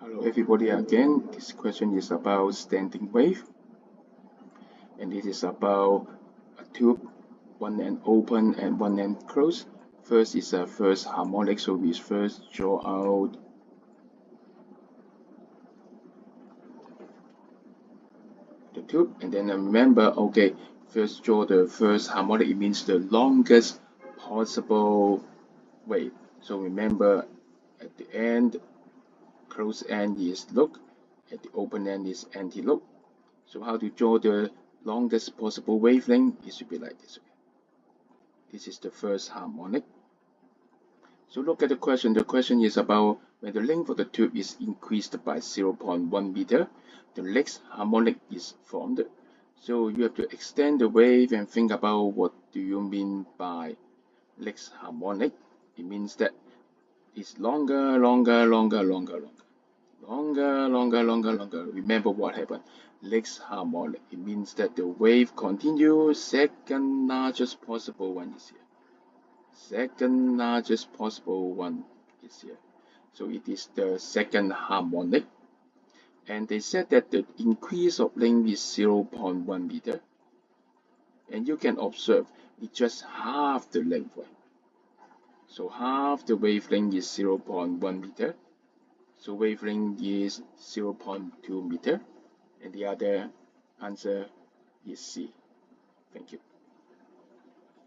Hello everybody again. This question is about standing wave, and this is about a tube, one end open and one end closed. First is a first harmonic, so we first draw out the tube, and then remember, okay, first draw the first harmonic. It means the longest possible wave. So remember, at the end, closed end is loop, at the open end is anti-loop. So how to draw the longest possible wavelength? It should be like this. This is the first harmonic. So look at the question. The question is about when the length of the tube is increased by 0.1 meter, the next harmonic is formed. So you have to extend the wave and think about what do you mean by next harmonic. It means that it's longer. Remember what happened. Next harmonic. It means that the wave continues. Second largest possible one is here. Second largest possible one is here. So it is the second harmonic. And they said that the increase of length is 0.1 meter. And you can observe it's just half the length. So half the wavelength is 0.1 meter. So wavelength is 0.2 meter. And the other answer is C. Thank you.